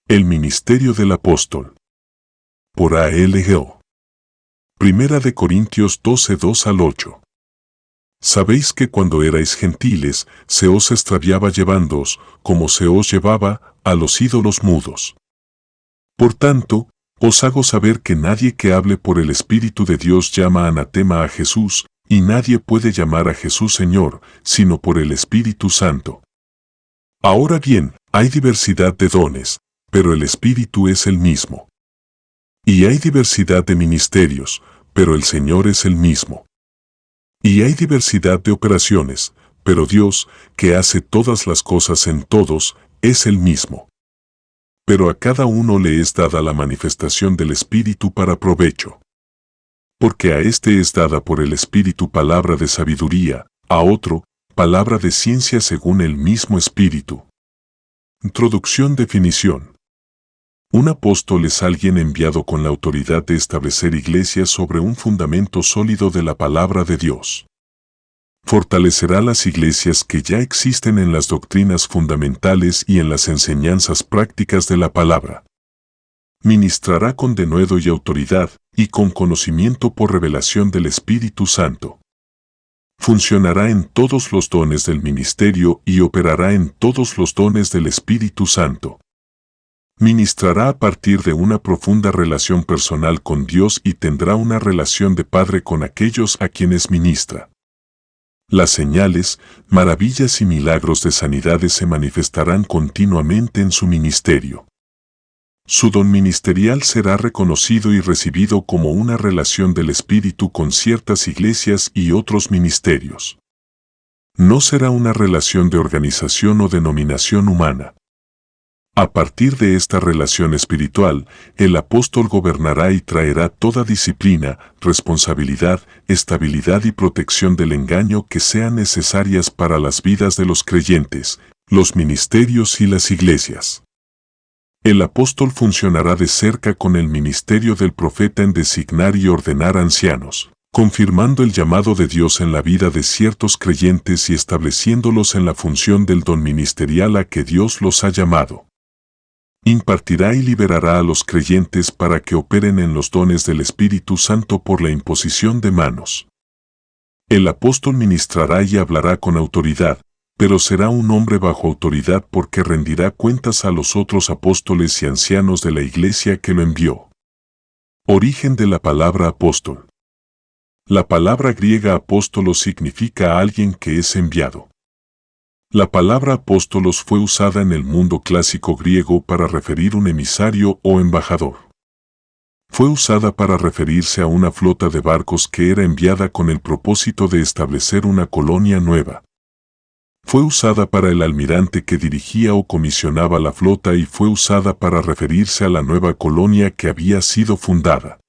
El ministerio del apóstol. Por A. L. Geo. Primera de Corintios 12, 2 al 8. Sabéis que cuando erais gentiles, se os extraviaba llevándoos, como se os llevaba, a los ídolos mudos. Por tanto, os hago saber que nadie que hable por el Espíritu de Dios llama anatema a Jesús, y nadie puede llamar a Jesús Señor, sino por el Espíritu Santo. Ahora bien, hay diversidad de dones, pero el Espíritu es el mismo. Y hay diversidad de ministerios, pero el Señor es el mismo. Y hay diversidad de operaciones, pero Dios, que hace todas las cosas en todos, es el mismo. Pero a cada uno le es dada la manifestación del Espíritu para provecho. Porque a este es dada por el Espíritu palabra de sabiduría, a otro, palabra de ciencia según el mismo Espíritu. Introducción. Definición. Un apóstol es alguien enviado con la autoridad de establecer iglesias sobre un fundamento sólido de la palabra de Dios. Fortalecerá las iglesias que ya existen en las doctrinas fundamentales y en las enseñanzas prácticas de la palabra. Ministrará con denuedo y autoridad, y con conocimiento por revelación del Espíritu Santo. Funcionará en todos los dones del ministerio y operará en todos los dones del Espíritu Santo. Ministrará a partir de una profunda relación personal con Dios y tendrá una relación de padre con aquellos a quienes ministra. Las señales, maravillas y milagros de sanidades se manifestarán continuamente en su ministerio. Su don ministerial será reconocido y recibido como una relación del Espíritu con ciertas iglesias y otros ministerios. No será una relación de organización o denominación humana. A partir de esta relación espiritual, el apóstol gobernará y traerá toda disciplina, responsabilidad, estabilidad y protección del engaño que sean necesarias para las vidas de los creyentes, los ministerios y las iglesias. El apóstol funcionará de cerca con el ministerio del profeta en designar y ordenar ancianos, confirmando el llamado de Dios en la vida de ciertos creyentes y estableciéndolos en la función del don ministerial a que Dios los ha llamado. Impartirá y liberará a los creyentes para que operen en los dones del Espíritu Santo por la imposición de manos. El apóstol ministrará y hablará con autoridad, pero será un hombre bajo autoridad porque rendirá cuentas a los otros apóstoles y ancianos de la iglesia que lo envió. Origen de la palabra apóstol. La palabra griega apóstolos significa alguien que es enviado. La palabra apóstolos fue usada en el mundo clásico griego para referir un emisario o embajador. Fue usada para referirse a una flota de barcos que era enviada con el propósito de establecer una colonia nueva. Fue usada para el almirante que dirigía o comisionaba la flota y fue usada para referirse a la nueva colonia que había sido fundada.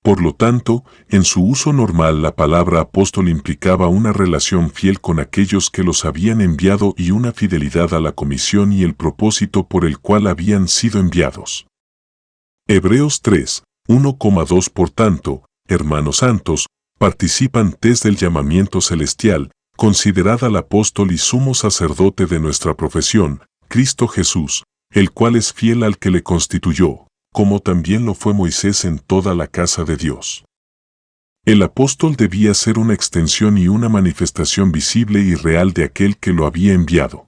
Por lo tanto, en su uso normal la palabra apóstol implicaba una relación fiel con aquellos que los habían enviado y una fidelidad a la comisión y el propósito por el cual habían sido enviados. Hebreos 3, 1,2 Por tanto, hermanos santos, participantes del llamamiento celestial, considerad al apóstol y sumo sacerdote de nuestra profesión, Cristo Jesús, el cual es fiel al que le constituyó, como también lo fue Moisés en toda la casa de Dios. El apóstol debía ser una extensión y una manifestación visible y real de aquel que lo había enviado.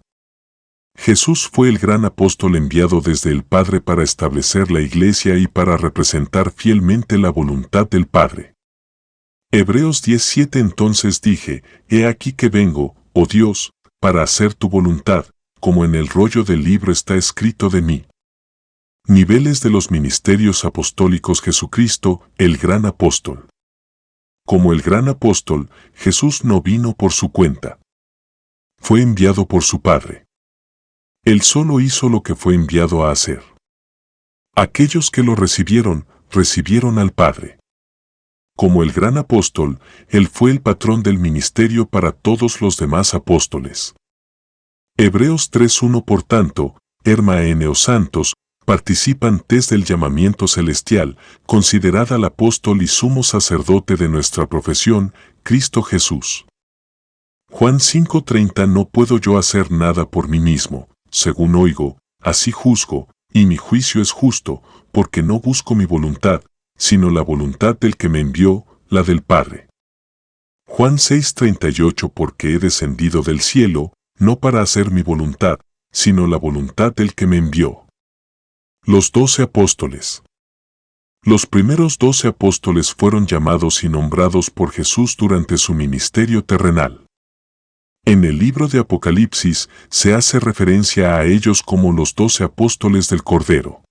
Jesús fue el gran apóstol enviado desde el Padre para establecer la iglesia y para representar fielmente la voluntad del Padre. Hebreos 10:7 Entonces dije, he aquí que vengo, oh Dios, para hacer tu voluntad, como en el rollo del libro está escrito de mí. Niveles de los ministerios apostólicos. Jesucristo, el gran apóstol. Como el gran apóstol, Jesús no vino por su cuenta. Fue enviado por su Padre. Él solo hizo lo que fue enviado a hacer. Aquellos que lo recibieron, recibieron al Padre. Como el gran apóstol, Él fue el patrón del ministerio para todos los demás apóstoles. Hebreos 3:1 Por tanto, hermanos santos, participantes del llamamiento celestial, considerad al apóstol y sumo sacerdote de nuestra profesión, Cristo Jesús. Juan 5:30 No puedo yo hacer nada por mí mismo, según oigo, así juzgo, y mi juicio es justo, porque no busco mi voluntad, sino la voluntad del que me envió, la del Padre. Juan 6:38 Porque he descendido del cielo, no para hacer mi voluntad, sino la voluntad del que me envió. Los 12 apóstoles. Los primeros 12 apóstoles fueron llamados y nombrados por Jesús durante su ministerio terrenal. En el libro de Apocalipsis se hace referencia a ellos como los 12 apóstoles del Cordero.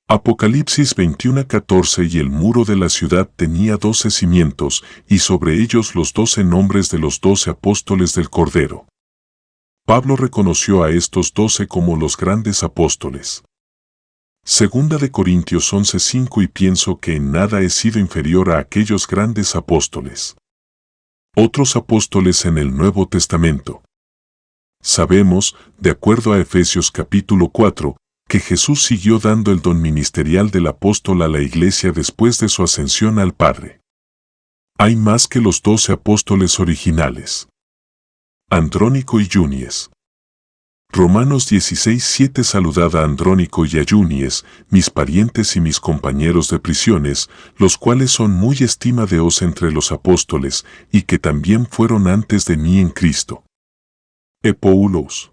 Apocalipsis 21:14 Y el muro de la ciudad tenía 12 cimientos, y sobre ellos los 12 nombres de los 12 apóstoles del Cordero. Pablo reconoció a estos 12 como los grandes apóstoles. Segunda de Corintios 11:5 Y pienso que en nada he sido inferior a aquellos grandes apóstoles. Otros apóstoles en el Nuevo Testamento. Sabemos, de acuerdo a Efesios capítulo 4, que Jesús siguió dando el don ministerial del apóstol a la iglesia después de su ascensión al Padre. Hay más que los 12 apóstoles originales. Andrónico y Yunies. Romanos 16:7 Saludad a Andrónico y a Yunies, mis parientes y mis compañeros de prisiones, los cuales son muy estimados entre los apóstoles, y que también fueron antes de mí en Cristo. Epoulos.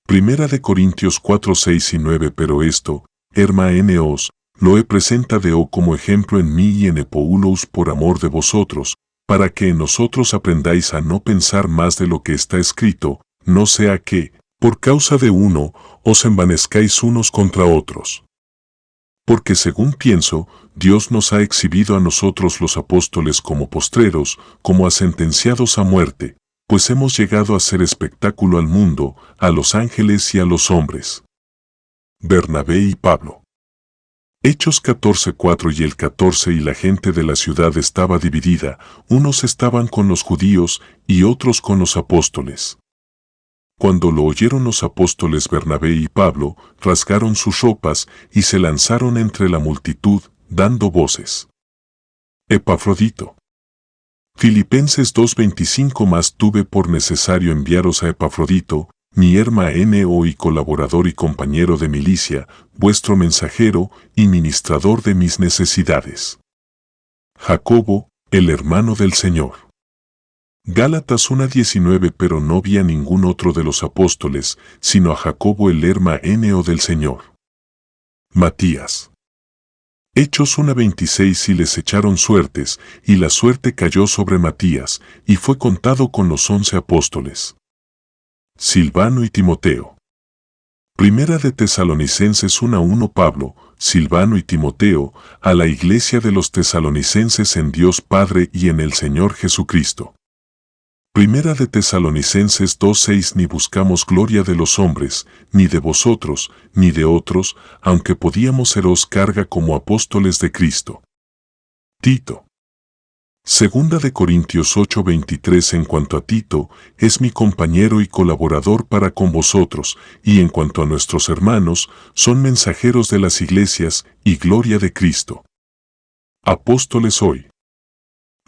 Primera de Corintios 4:6 y 9 Pero esto, hermanos, lo he presentado como ejemplo en mí y en Epoulos por amor de vosotros, para que en nosotros aprendáis a no pensar más de lo que está escrito, no sea que, por causa de uno, os envanezcáis unos contra otros. Porque según pienso, Dios nos ha exhibido a nosotros los apóstoles como postreros, como a sentenciados a muerte, pues hemos llegado a ser espectáculo al mundo, a los ángeles y a los hombres. Bernabé y Pablo. Hechos 14:4 Y el 14 Y la gente de la ciudad estaba dividida, unos estaban con los judíos y otros con los apóstoles. Cuando lo oyeron los apóstoles Bernabé y Pablo, rasgaron sus ropas y se lanzaron entre la multitud, dando voces. Epafrodito. Filipenses 2:25 Mas tuve por necesario enviaros a Epafrodito, mi hermano y colaborador y compañero de milicia, vuestro mensajero y ministrador de mis necesidades. Jacobo, el hermano del Señor. Gálatas 1:19 Pero no vi a ningún otro de los apóstoles, sino a Jacobo el hermano del Señor. Matías. Hechos 1:26 Y les echaron suertes, y la suerte cayó sobre Matías, y fue contado con los 11 apóstoles. Silvano y Timoteo. Primera de Tesalonicenses 1:1 Pablo, Silvano y Timoteo, a la iglesia de los tesalonicenses en Dios Padre y en el Señor Jesucristo. Primera de Tesalonicenses 2:6 Ni buscamos gloria de los hombres, ni de vosotros, ni de otros, aunque podíamos seros carga como apóstoles de Cristo. Tito. Segunda de Corintios 8:23 En cuanto a Tito, es mi compañero y colaborador para con vosotros, y en cuanto a nuestros hermanos, son mensajeros de las iglesias y gloria de Cristo. Apóstoles hoy.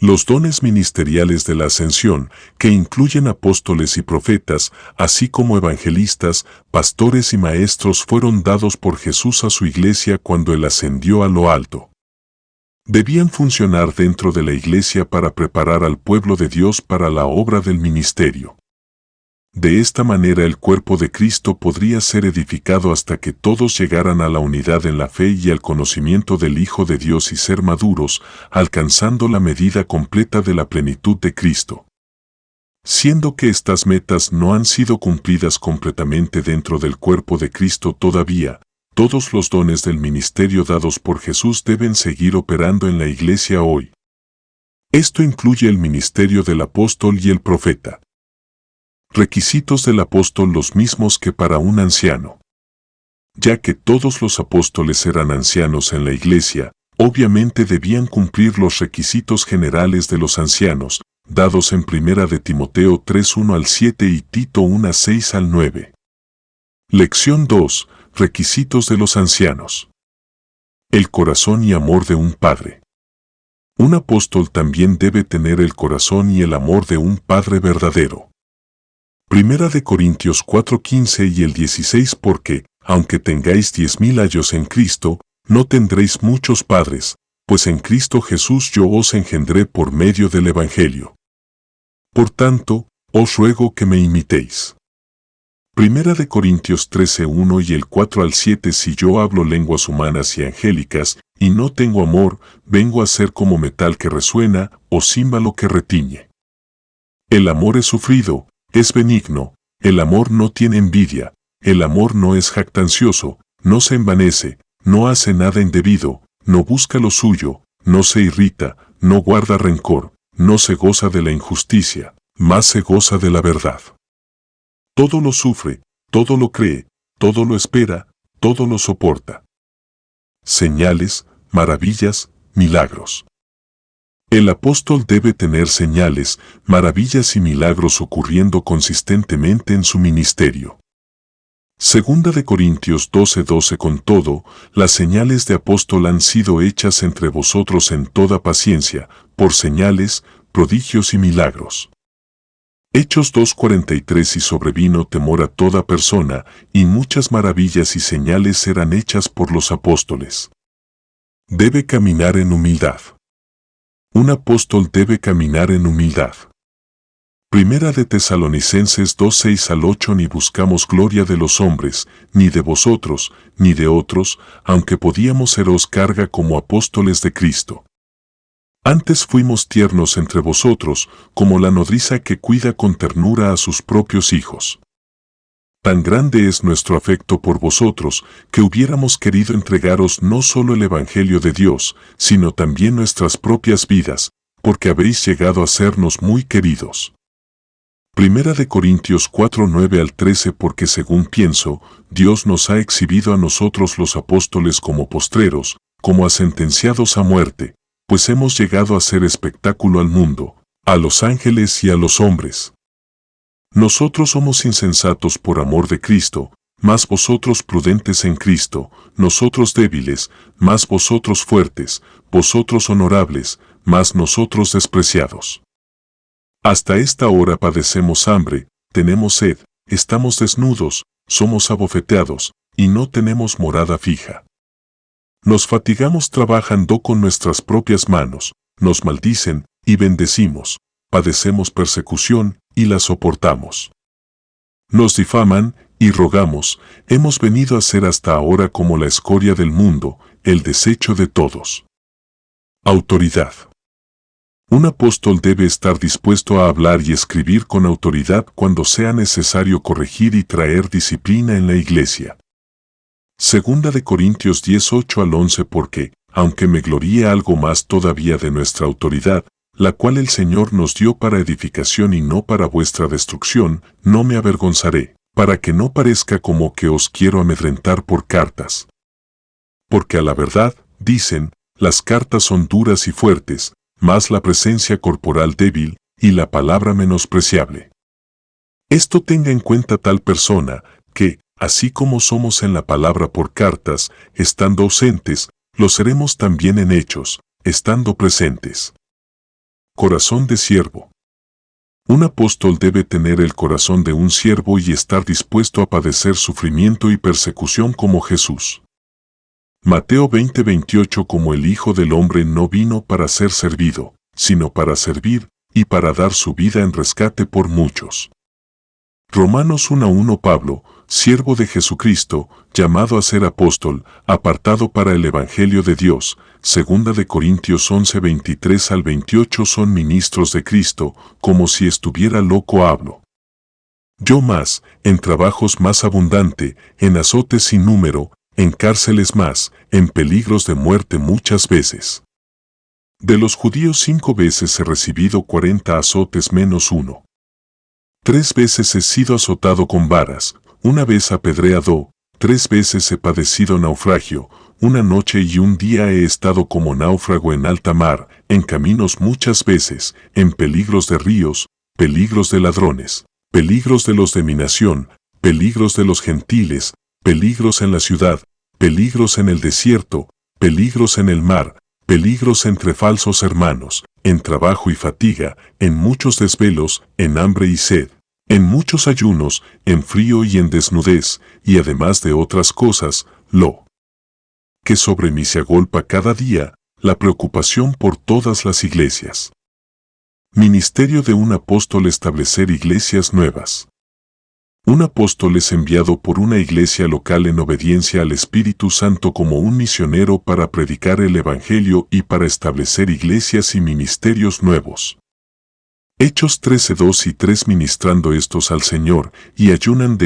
Los dones ministeriales de la ascensión, que incluyen apóstoles y profetas, así como evangelistas, pastores y maestros, fueron dados por Jesús a su iglesia cuando Él ascendió a lo alto. Debían funcionar dentro de la iglesia para preparar al pueblo de Dios para la obra del ministerio. De esta manera el cuerpo de Cristo podría ser edificado hasta que todos llegaran a la unidad en la fe y al conocimiento del Hijo de Dios y ser maduros, alcanzando la medida completa de la plenitud de Cristo. Siendo que estas metas no han sido cumplidas completamente dentro del cuerpo de Cristo todavía, todos los dones del ministerio dados por Jesús deben seguir operando en la iglesia hoy. Esto incluye el ministerio del apóstol y el profeta. Requisitos del apóstol los mismos que para un anciano. Ya que todos los apóstoles eran ancianos en la iglesia, obviamente debían cumplir los requisitos generales de los ancianos, dados en Primera de Timoteo 3:1-7 y Tito 1:6-9. Lección 2. Requisitos de los ancianos. El corazón y amor de un padre. Un apóstol también debe tener el corazón y el amor de un padre verdadero. Primera de Corintios 4:15 y el 16 Porque, aunque tengáis 10.000 años en Cristo, no tendréis muchos padres, pues en Cristo Jesús yo os engendré por medio del Evangelio. Por tanto, os ruego que me imitéis. Primera de Corintios 13:1 y el 4 al 7. Si yo hablo lenguas humanas y angélicas, y no tengo amor, vengo a ser como metal que resuena, o címbalo que retiñe. El amor es sufrido, es benigno, el amor no tiene envidia, el amor no es jactancioso, no se envanece, no hace nada indebido, no busca lo suyo, no se irrita, no guarda rencor, no se goza de la injusticia, más se goza de la verdad. Todo lo sufre, todo lo cree, todo lo espera, todo lo soporta. Señales, maravillas, milagros. El apóstol debe tener señales, maravillas y milagros ocurriendo consistentemente en su ministerio. Segunda de Corintios 12:12. Con todo, las señales de apóstol han sido hechas entre vosotros en toda paciencia, por señales, prodigios y milagros. Hechos 2:43. Y sobrevino temor a toda persona, y muchas maravillas y señales eran hechas por los apóstoles. Debe caminar en humildad. Un apóstol debe caminar en humildad. Primera de Tesalonicenses 2:6 al 8. Ni buscamos gloria de los hombres, ni de vosotros, ni de otros, aunque podíamos seros carga como apóstoles de Cristo. Antes fuimos tiernos entre vosotros, como la nodriza que cuida con ternura a sus propios hijos. Tan grande es nuestro afecto por vosotros, que hubiéramos querido entregaros no solo el Evangelio de Dios, sino también nuestras propias vidas, porque habéis llegado a sernos muy queridos. Primera de Corintios 4:9 al 13. Porque según pienso, Dios nos ha exhibido a nosotros los apóstoles como postreros, como a sentenciados a muerte, pues hemos llegado a ser espectáculo al mundo, a los ángeles y a los hombres. Nosotros somos insensatos por amor de Cristo, mas vosotros prudentes en Cristo, nosotros débiles, mas vosotros fuertes, vosotros honorables, mas nosotros despreciados. Hasta esta hora padecemos hambre, tenemos sed, estamos desnudos, somos abofeteados, y no tenemos morada fija. Nos fatigamos trabajando con nuestras propias manos, nos maldicen, y bendecimos, padecemos persecución, y la soportamos. Nos difaman, y rogamos, hemos venido a ser hasta ahora como la escoria del mundo, el desecho de todos. Autoridad. Un apóstol debe estar dispuesto a hablar y escribir con autoridad cuando sea necesario corregir y traer disciplina en la iglesia. Segunda de Corintios 10:8 al 11. Porque, aunque me gloríe algo más todavía de nuestra autoridad, la cual el Señor nos dio para edificación y no para vuestra destrucción, no me avergonzaré, para que no parezca como que os quiero amedrentar por cartas. Porque a la verdad, dicen, las cartas son duras y fuertes, mas la presencia corporal débil, y la palabra menospreciable. Esto tenga en cuenta tal persona, que, así como somos en la palabra por cartas, estando ausentes, lo seremos también en hechos, estando presentes. Corazón de siervo. Un apóstol debe tener el corazón de un siervo y estar dispuesto a padecer sufrimiento y persecución como Jesús. Mateo 20:28. Como el Hijo del Hombre no vino para ser servido, sino para servir, y para dar su vida en rescate por muchos. Romanos 1:1. Pablo, siervo de Jesucristo, llamado a ser apóstol, apartado para el Evangelio de Dios. Segunda de Corintios 11:23 al 28. Son ministros de Cristo, como si estuviera loco hablo. Yo más, en trabajos más abundante, en azotes sin número, en cárceles más, en peligros de muerte muchas veces. De los judíos 5 veces he recibido 40 azotes menos uno. 3 veces he sido azotado con varas, 1 vez apedreado, 3 veces he padecido naufragio, 1 noche y 1 día he estado como náufrago en alta mar, en caminos muchas veces, en peligros de ríos, peligros de ladrones, peligros de los de mi nación, peligros de los gentiles, peligros en la ciudad, peligros en el desierto, peligros en el mar, peligros entre falsos hermanos, en trabajo y fatiga, en muchos desvelos, en hambre y sed, En muchos ayunos, en frío y en desnudez, y además de otras cosas, lo que sobre mí se agolpa cada día, la preocupación por todas las iglesias. Ministerio de un apóstol: establecer iglesias nuevas. Un apóstol es enviado por una iglesia local en obediencia al Espíritu Santo como un misionero para predicar el Evangelio y para establecer iglesias y ministerios nuevos. Hechos 13:2 y 3: ministrando estos al Señor, y ayunan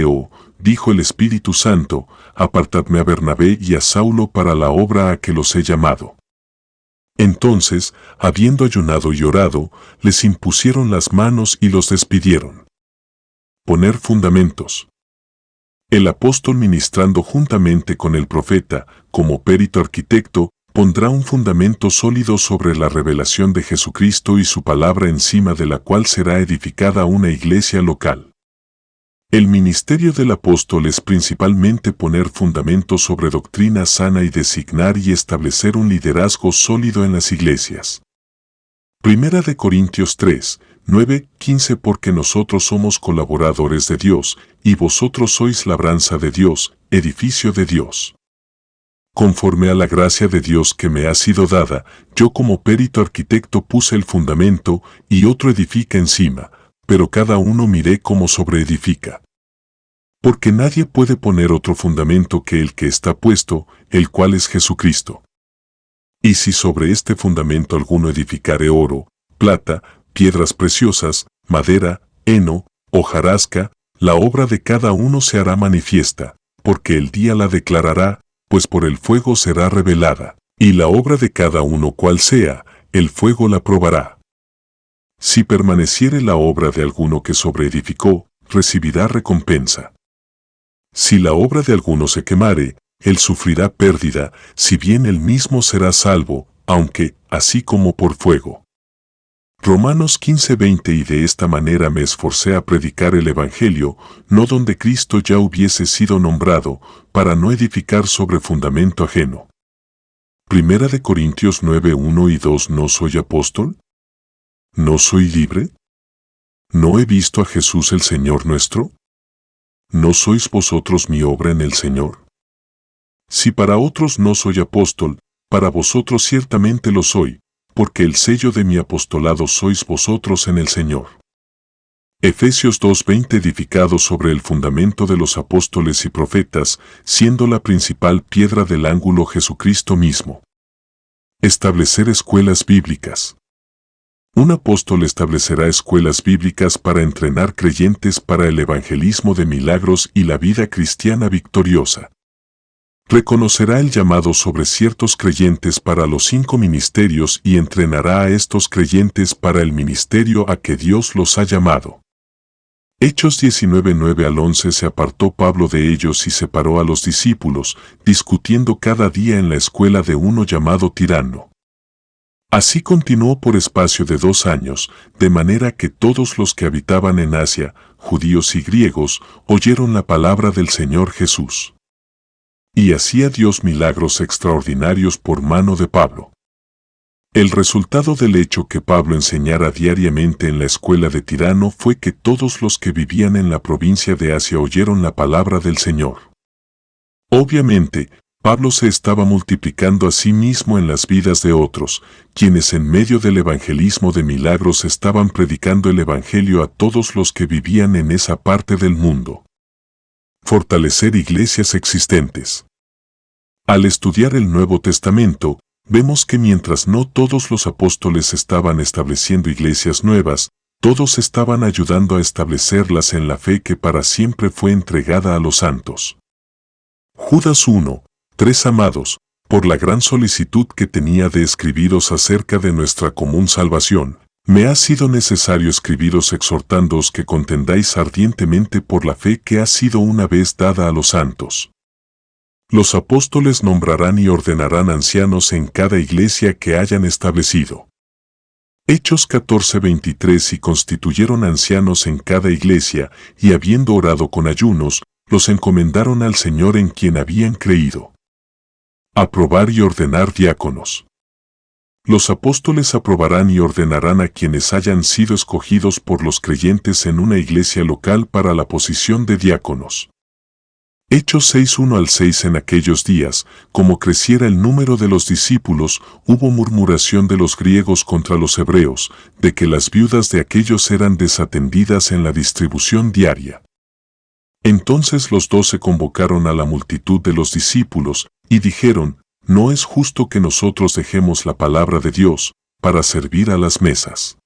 dijo el Espíritu Santo, apartadme a Bernabé y a Saulo para la obra a que los he llamado. Entonces, habiendo ayunado y orado, les impusieron las manos y los despidieron. Poner fundamentos. El apóstol, ministrando juntamente con el profeta, como perito arquitecto, pondrá un fundamento sólido sobre la revelación de Jesucristo y su palabra, encima de la cual será edificada una iglesia local. El ministerio del apóstol es principalmente poner fundamentos sobre doctrina sana y designar y establecer un liderazgo sólido en las iglesias. Primera de Corintios 3, 9, 15: porque nosotros somos colaboradores de Dios, y vosotros sois labranza de Dios, edificio de Dios. Conforme a la gracia de Dios que me ha sido dada, yo como perito arquitecto puse el fundamento, y otro edifica encima, pero cada uno mire cómo sobreedifica. Porque nadie puede poner otro fundamento que el que está puesto, el cual es Jesucristo. Y si sobre este fundamento alguno edificare oro, plata, piedras preciosas, madera, heno, hojarasca, la obra de cada uno se hará manifiesta, porque el día la declarará, pues por el fuego será revelada, y la obra de cada uno cual sea, el fuego la probará. Si permaneciere la obra de alguno que sobreedificó, recibirá recompensa. Si la obra de alguno se quemare, él sufrirá pérdida, si bien él mismo será salvo, aunque, así como por fuego. Romanos 15:20: y de esta manera me esforcé a predicar el Evangelio, no donde Cristo ya hubiese sido nombrado, para no edificar sobre fundamento ajeno. Primera de Corintios 9:1 y 2: ¿no soy apóstol? ¿No soy libre? ¿No he visto a Jesús el Señor nuestro? ¿No sois vosotros mi obra en el Señor? Si para otros no soy apóstol, para vosotros ciertamente lo soy, porque el sello de mi apostolado sois vosotros en el Señor. Efesios 2:20: edificado sobre el fundamento de los apóstoles y profetas, siendo la principal piedra del ángulo Jesucristo mismo. Establecer escuelas bíblicas. Un apóstol establecerá escuelas bíblicas para entrenar creyentes para el evangelismo de milagros y la vida cristiana victoriosa. Reconocerá el llamado sobre ciertos creyentes para los 5 ministerios y entrenará a estos creyentes para el ministerio a que Dios los ha llamado. Hechos 19:9 al 11: se apartó Pablo de ellos y separó a los discípulos, discutiendo cada día en la escuela de uno llamado Tirano. Así continuó por espacio de 2 años, de manera que todos los que habitaban en Asia, judíos y griegos, oyeron la palabra del Señor Jesús. Y hacía Dios milagros extraordinarios por mano de Pablo. El resultado del hecho que Pablo enseñara diariamente en la escuela de Tirano fue que todos los que vivían en la provincia de Asia oyeron la palabra del Señor. Obviamente, Pablo se estaba multiplicando a sí mismo en las vidas de otros, quienes en medio del evangelismo de milagros estaban predicando el evangelio a todos los que vivían en esa parte del mundo. Fortalecer iglesias existentes. Al estudiar el Nuevo Testamento, vemos que mientras no todos los apóstoles estaban estableciendo iglesias nuevas, todos estaban ayudando a establecerlas en la fe que para siempre fue entregada a los santos. Judas 1:3: amados, por la gran solicitud que tenía de escribiros acerca de nuestra común salvación, me ha sido necesario escribiros exhortándoos que contendáis ardientemente por la fe que ha sido una vez dada a los santos. Los apóstoles nombrarán y ordenarán ancianos en cada iglesia que hayan establecido. Hechos 14:23: y constituyeron ancianos en cada iglesia, y habiendo orado con ayunos, los encomendaron al Señor en quien habían creído. Aprobar y ordenar diáconos. Los apóstoles aprobarán y ordenarán a quienes hayan sido escogidos por los creyentes en una iglesia local para la posición de diáconos. Hechos 6:1 al 6. En aquellos días, como creciera el número de los discípulos, hubo murmuración de los griegos contra los hebreos, de que las viudas de aquellos eran desatendidas en la distribución diaria. Entonces los 12 convocaron a la multitud de los discípulos, y dijeron: no es justo que nosotros dejemos la palabra de Dios, para servir a las mesas.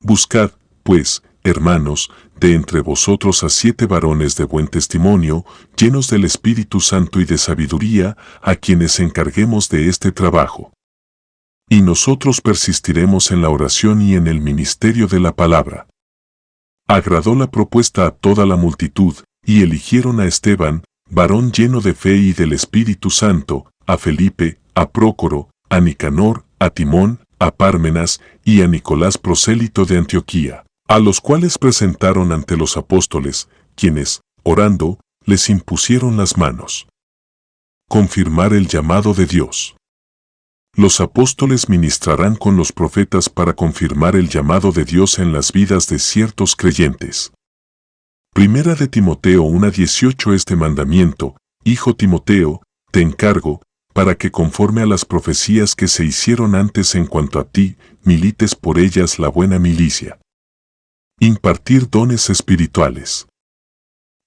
Buscad, pues, hermanos, de entre vosotros a 7 varones de buen testimonio, llenos del Espíritu Santo y de sabiduría, a quienes encarguemos de este trabajo. Y nosotros persistiremos en la oración y en el ministerio de la palabra. Agradó la propuesta a toda la multitud, y eligieron a Esteban, varón lleno de fe y del Espíritu Santo, a Felipe, a Prócoro, a Nicanor, a Timón, a Pármenas y a Nicolás prosélito de Antioquía, a los cuales presentaron ante los apóstoles, quienes, orando, les impusieron las manos. Confirmar el llamado de Dios. Los apóstoles ministrarán con los profetas para confirmar el llamado de Dios en las vidas de ciertos creyentes. Primera de Timoteo 1:18. Este mandamiento, hijo Timoteo, te encargo, para que conforme a las profecías que se hicieron antes en cuanto a ti, milites por ellas la buena milicia. Impartir dones espirituales.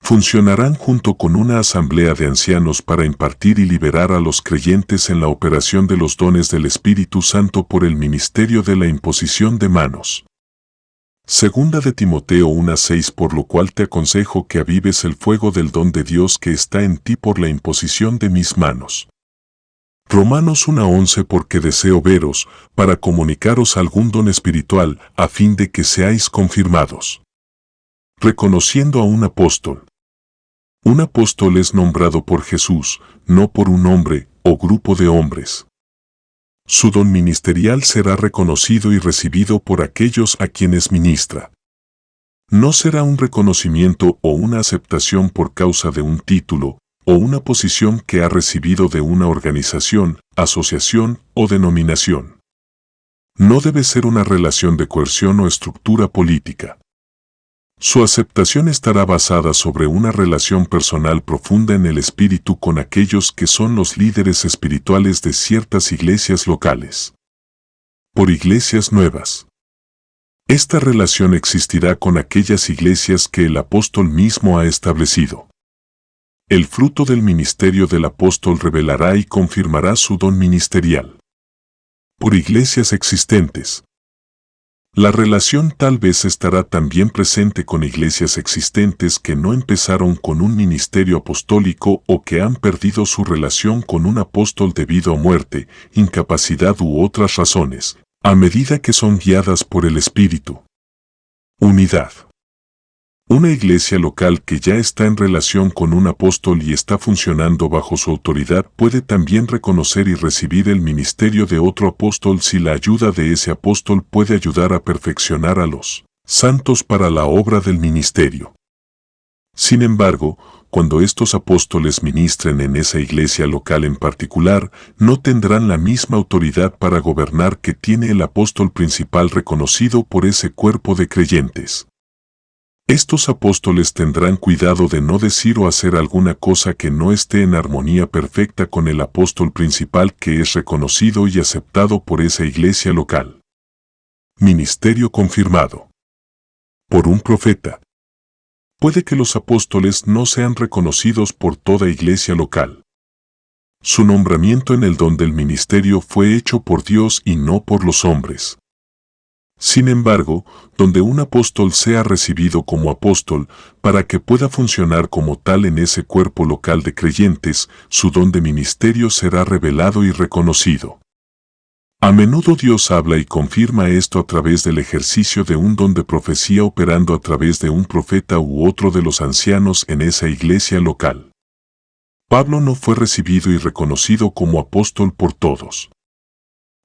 Funcionarán junto con una asamblea de ancianos para impartir y liberar a los creyentes en la operación de los dones del Espíritu Santo por el ministerio de la imposición de manos. Segunda de Timoteo 1:6. Por lo cual te aconsejo que avives el fuego del don de Dios que está en ti por la imposición de mis manos. Romanos 1:11. Porque deseo veros, para comunicaros algún don espiritual, a fin de que seáis confirmados. Reconociendo a un apóstol. Un apóstol es nombrado por Jesús, no por un hombre o grupo de hombres. Su don ministerial será reconocido y recibido por aquellos a quienes ministra. No será un reconocimiento o una aceptación por causa de un título o una posición que ha recibido de una organización, asociación o denominación. No debe ser una relación de coerción o estructura política. Su aceptación estará basada sobre una relación personal profunda en el espíritu con aquellos que son los líderes espirituales de ciertas iglesias locales. Por iglesias nuevas. Esta relación existirá con aquellas iglesias que el apóstol mismo ha establecido. El fruto del ministerio del apóstol revelará y confirmará su don ministerial. Por iglesias existentes. La relación tal vez estará también presente con iglesias existentes que no empezaron con un ministerio apostólico o que han perdido su relación con un apóstol debido a muerte, incapacidad u otras razones, a medida que son guiadas por el Espíritu. Unidad. Una iglesia local que ya está en relación con un apóstol y está funcionando bajo su autoridad puede también reconocer y recibir el ministerio de otro apóstol si la ayuda de ese apóstol puede ayudar a perfeccionar a los santos para la obra del ministerio. Sin embargo, cuando estos apóstoles ministren en esa iglesia local en particular, no tendrán la misma autoridad para gobernar que tiene el apóstol principal reconocido por ese cuerpo de creyentes. Estos apóstoles tendrán cuidado de no decir o hacer alguna cosa que no esté en armonía perfecta con el apóstol principal que es reconocido y aceptado por esa iglesia local. Ministerio confirmado. Por un profeta. Puede que los apóstoles no sean reconocidos por toda iglesia local. Su nombramiento en el don del ministerio fue hecho por Dios y no por los hombres. Sin embargo, donde un apóstol sea recibido como apóstol, para que pueda funcionar como tal en ese cuerpo local de creyentes, su don de ministerio será revelado y reconocido. A menudo Dios habla y confirma esto a través del ejercicio de un don de profecía operando a través de un profeta u otro de los ancianos en esa iglesia local. Pablo no fue recibido y reconocido como apóstol por todos.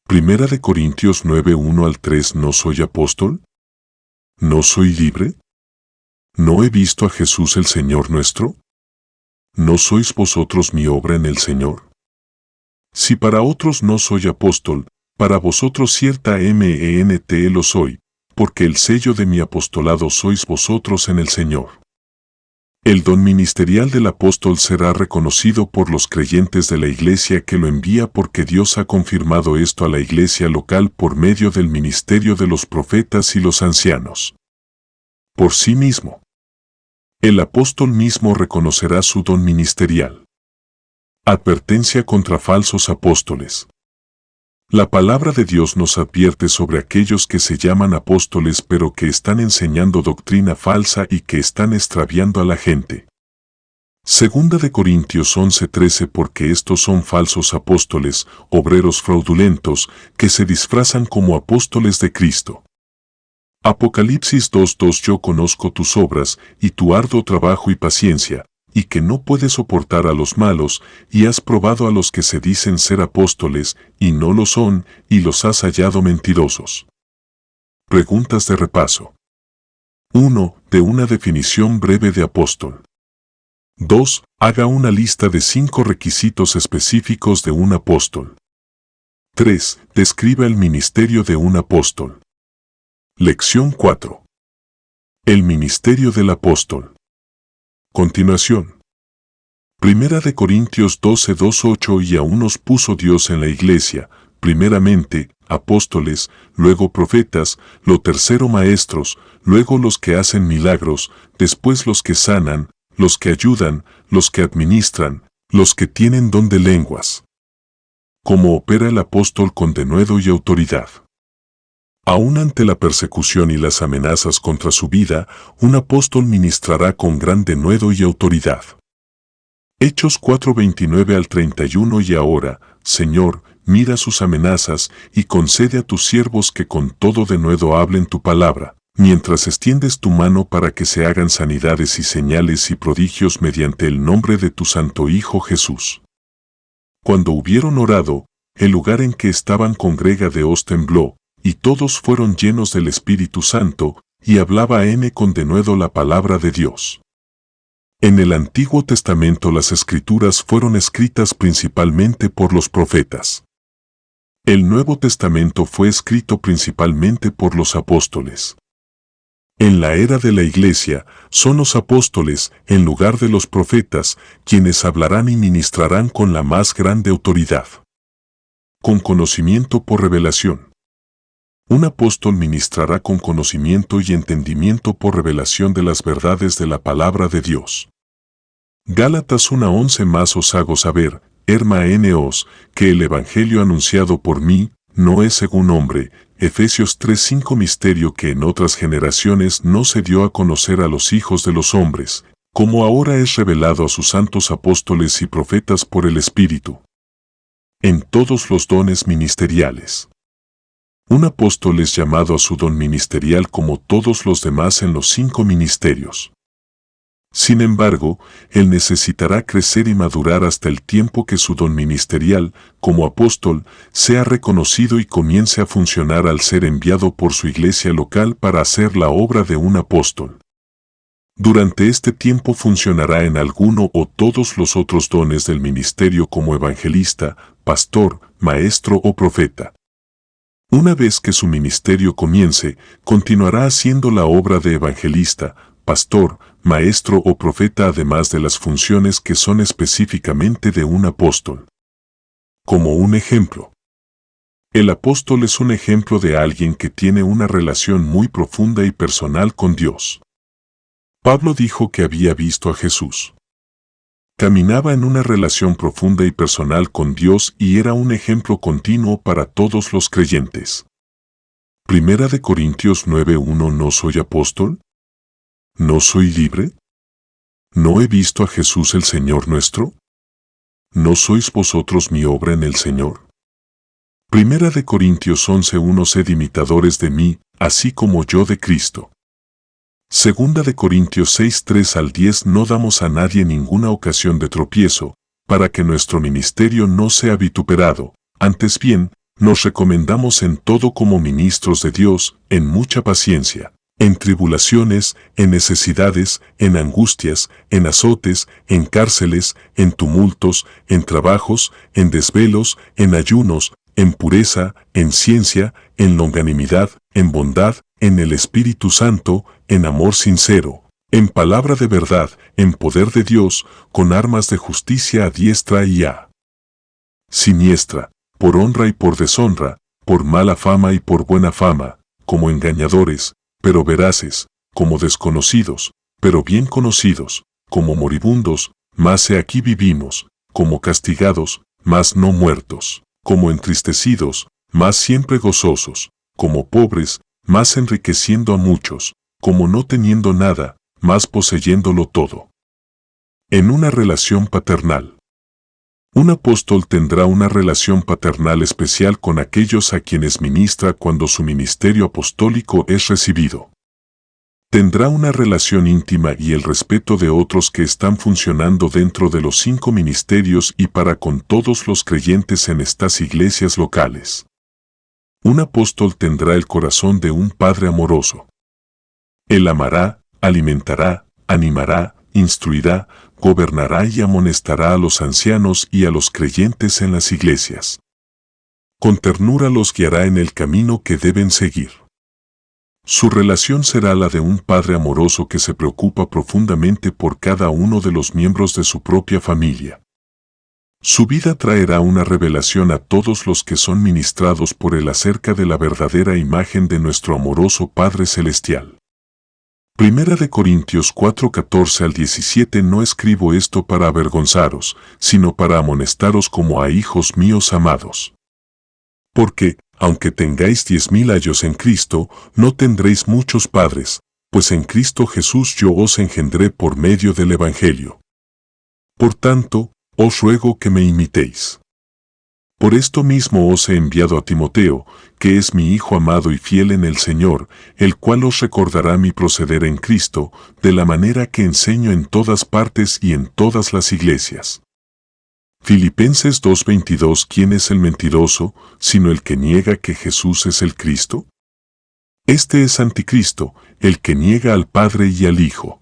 Primera de Corintios 9:1 al 3. ¿No soy apóstol? ¿No soy libre? ¿No he visto a Jesús el Señor nuestro? ¿No sois vosotros mi obra en el Señor? Si para otros no soy apóstol, para vosotros ciertamente lo soy, porque el sello de mi apostolado sois vosotros en el Señor. El don ministerial del apóstol será reconocido por los creyentes de la iglesia que lo envía, porque Dios ha confirmado esto a la iglesia local por medio del ministerio de los profetas y los ancianos. Por sí mismo, el apóstol mismo reconocerá su don ministerial. Advertencia contra falsos apóstoles. La palabra de Dios nos advierte sobre aquellos que se llaman apóstoles pero que están enseñando doctrina falsa y que están extraviando a la gente. Segunda de Corintios 11:13, porque estos son falsos apóstoles, obreros fraudulentos, que se disfrazan como apóstoles de Cristo. Apocalipsis 2:2, yo conozco tus obras, y tu arduo trabajo y paciencia, y que no puedes soportar a los malos, y has probado a los que se dicen ser apóstoles, y no lo son, y los has hallado mentirosos. Preguntas de repaso. 1. De una definición breve de apóstol. 2. Haga una lista de 5 requisitos específicos de un apóstol. 3. Describa el ministerio de un apóstol. Lección 4. El ministerio del apóstol. Continuación. Primera de Corintios 12:2-8, y aún nos puso Dios en la iglesia, primeramente, apóstoles, luego profetas, lo tercero maestros, luego los que hacen milagros, después los que sanan, los que ayudan, los que administran, los que tienen don de lenguas. Cómo opera el apóstol con denuedo y autoridad. Aún ante la persecución y las amenazas contra su vida, un apóstol ministrará con gran denuedo y autoridad. Hechos 4:29-31. Y ahora, Señor, mira sus amenazas y concede a tus siervos que con todo denuedo hablen tu palabra, mientras extiendes tu mano para que se hagan sanidades y señales y prodigios mediante el nombre de tu santo Hijo Jesús. Cuando hubieron orado, el lugar en que estaban congregados tembló, y todos fueron llenos del Espíritu Santo, y hablaba con denuedo la palabra de Dios. En el Antiguo Testamento las Escrituras fueron escritas principalmente por los profetas. El Nuevo Testamento fue escrito principalmente por los apóstoles. En la era de la Iglesia, son los apóstoles, en lugar de los profetas, quienes hablarán y ministrarán con la más grande autoridad. Con conocimiento por revelación. Un apóstol ministrará con conocimiento y entendimiento por revelación de las verdades de la palabra de Dios. Gálatas 1:11, más os hago saber, hermanos, que el evangelio anunciado por mí, no es según hombre. Efesios 3:5, misterio que en otras generaciones no se dio a conocer a los hijos de los hombres, como ahora es revelado a sus santos apóstoles y profetas por el Espíritu. En todos los dones ministeriales. Un apóstol es llamado a su don ministerial como todos los demás en los 5 ministerios. Sin embargo, él necesitará crecer y madurar hasta el tiempo que su don ministerial, como apóstol, sea reconocido y comience a funcionar al ser enviado por su iglesia local para hacer la obra de un apóstol. Durante este tiempo funcionará en alguno o todos los otros dones del ministerio como evangelista, pastor, maestro o profeta. Una vez que su ministerio comience, continuará haciendo la obra de evangelista, pastor, maestro o profeta, además de las funciones que son específicamente de un apóstol. Como un ejemplo. El apóstol es un ejemplo de alguien que tiene una relación muy profunda y personal con Dios. Pablo dijo que había visto a Jesús. Caminaba en una relación profunda y personal con Dios y era un ejemplo continuo para todos los creyentes. Primera de Corintios 9:1, ¿no soy apóstol? ¿No soy libre? ¿No he visto a Jesús el Señor nuestro? ¿No sois vosotros mi obra en el Señor? Primera de Corintios 11:1, sed imitadores de mí, así como yo de Cristo. Segunda de Corintios 6:3-10, no damos a nadie ninguna ocasión de tropiezo, para que nuestro ministerio no sea vituperado, antes bien, nos recomendamos en todo como ministros de Dios, en mucha paciencia, en tribulaciones, en necesidades, en angustias, en azotes, en cárceles, en tumultos, en trabajos, en desvelos, en ayunos, en pureza, en ciencia, en longanimidad, en bondad, en el Espíritu Santo, en amor sincero, en palabra de verdad, en poder de Dios, con armas de justicia a diestra y a siniestra, por honra y por deshonra, por mala fama y por buena fama, como engañadores, pero veraces, como desconocidos, pero bien conocidos, como moribundos, mas he aquí vivimos, como castigados, mas no muertos, como entristecidos, mas siempre gozosos, como pobres, mas enriqueciendo a muchos, como no teniendo nada, mas poseyéndolo todo. En una relación paternal. Un apóstol tendrá una relación paternal especial con aquellos a quienes ministra cuando su ministerio apostólico es recibido. Tendrá una relación íntima y el respeto de otros que están funcionando dentro de los 5 ministerios y para con todos los creyentes en estas iglesias locales. Un apóstol tendrá el corazón de un padre amoroso. Él amará, alimentará, animará, instruirá, gobernará y amonestará a los ancianos y a los creyentes en las iglesias. Con ternura los guiará en el camino que deben seguir. Su relación será la de un padre amoroso que se preocupa profundamente por cada uno de los miembros de su propia familia. Su vida traerá una revelación a todos los que son ministrados por él acerca de la verdadera imagen de nuestro amoroso Padre Celestial. Primera de Corintios 4:14 al 17. No escribo esto para avergonzaros, sino para amonestaros como a hijos míos amados. Porque, aunque tengáis 10,000 años en Cristo, no tendréis muchos padres, pues en Cristo Jesús yo os engendré por medio del Evangelio. Por tanto, os ruego que me imitéis. Por esto mismo os he enviado a Timoteo, que es mi hijo amado y fiel en el Señor, el cual os recordará mi proceder en Cristo, de la manera que enseño en todas partes y en todas las iglesias. Filipenses 2:22. ¿Quién es el mentiroso, sino el que niega que Jesús es el Cristo? Este es anticristo, el que niega al Padre y al Hijo.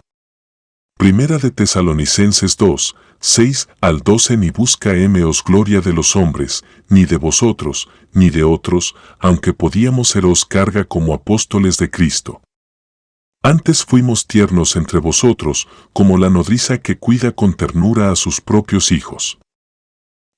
Primera de Tesalonicenses 2:6 al 12. Ni buscaos gloria de los hombres, ni de vosotros, ni de otros, aunque podíamos seros carga como apóstoles de Cristo. Antes fuimos tiernos entre vosotros, como la nodriza que cuida con ternura a sus propios hijos.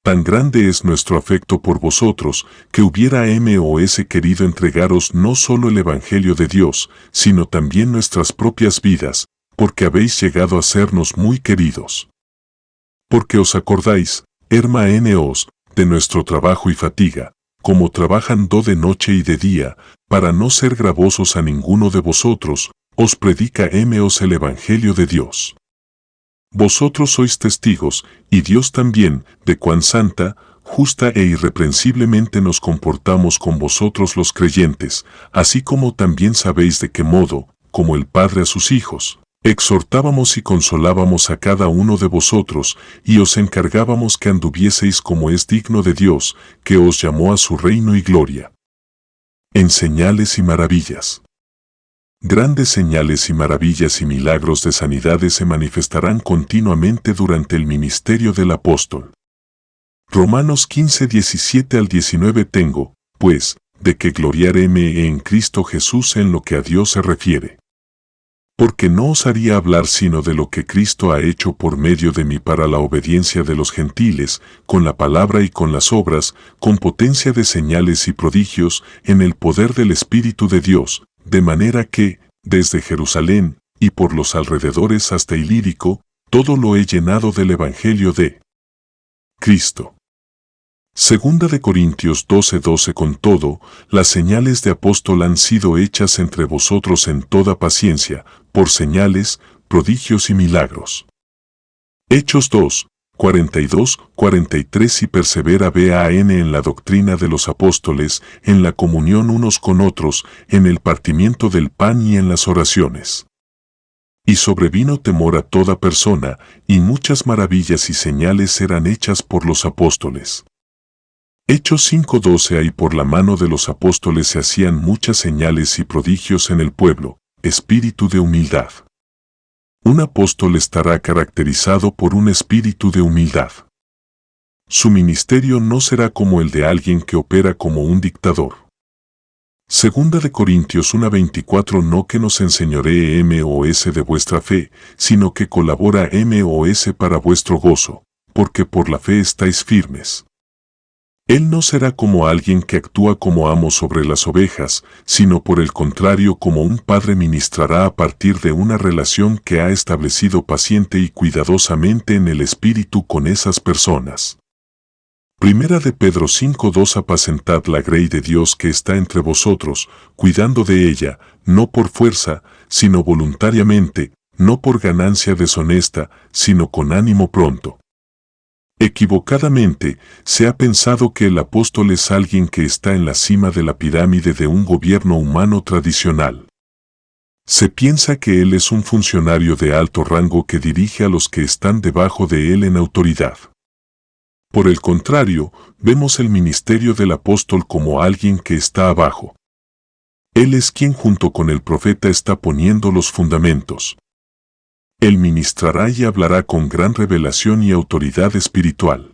Tan grande es nuestro afecto por vosotros, que hubiéramos querido entregaros no solo el Evangelio de Dios, sino también nuestras propias vidas, porque habéis llegado a sernos muy queridos. Porque os acordáis, hermanos, de nuestro trabajo y fatiga, como trabajando de noche y de día, para no ser gravosos a ninguno de vosotros, os predicamos el Evangelio de Dios. Vosotros sois testigos, y Dios también, de cuán santa, justa e irreprensiblemente nos comportamos con vosotros los creyentes, así como también sabéis de qué modo, como el Padre a sus hijos, exhortábamos y consolábamos a cada uno de vosotros, y os encargábamos que anduvieseis como es digno de Dios, que os llamó a su reino y gloria. En señales y maravillas. Grandes señales y maravillas y milagros de sanidades se manifestarán continuamente durante el ministerio del apóstol. Romanos 15:17 al 19. Tengo, pues, de que gloriarme en Cristo Jesús en lo que a Dios se refiere. Porque no osaría hablar sino de lo que Cristo ha hecho por medio de mí para la obediencia de los gentiles, con la palabra y con las obras, con potencia de señales y prodigios, en el poder del Espíritu de Dios, de manera que, desde Jerusalén, y por los alrededores hasta Ilírico, todo lo he llenado del Evangelio de Cristo. Segunda de Corintios 12:12. Con todo, las señales de apóstol han sido hechas entre vosotros en toda paciencia, por señales, prodigios y milagros. Hechos 2:42-43. Y persevera en la doctrina de los apóstoles, en la comunión unos con otros, en el partimiento del pan y en las oraciones. Y sobrevino temor a toda persona, y muchas maravillas y señales eran hechas por los apóstoles. Hechos 5:12. Y por la mano de los apóstoles se hacían muchas señales y prodigios en el pueblo, espíritu de humildad. Un apóstol estará caracterizado por un espíritu de humildad. Su ministerio no será como el de alguien que opera como un dictador. Segunda de Corintios 1:24. No que nos enseñoree MOS de vuestra fe, sino que colabora MOS para vuestro gozo, porque por la fe estáis firmes. Él no será como alguien que actúa como amo sobre las ovejas, sino por el contrario como un padre ministrará a partir de una relación que ha establecido paciente y cuidadosamente en el espíritu con esas personas. Primera de Pedro 5:2. Apacentad la grey de Dios que está entre vosotros, cuidando de ella, no por fuerza, sino voluntariamente, no por ganancia deshonesta, sino con ánimo pronto. Equivocadamente, se ha pensado que el apóstol es alguien que está en la cima de la pirámide de un gobierno humano tradicional. Se piensa que él es un funcionario de alto rango que dirige a los que están debajo de él en autoridad. Por el contrario, vemos el ministerio del apóstol como alguien que está abajo. Él es quien junto con el profeta está poniendo los fundamentos. Él ministrará y hablará con gran revelación y autoridad espiritual.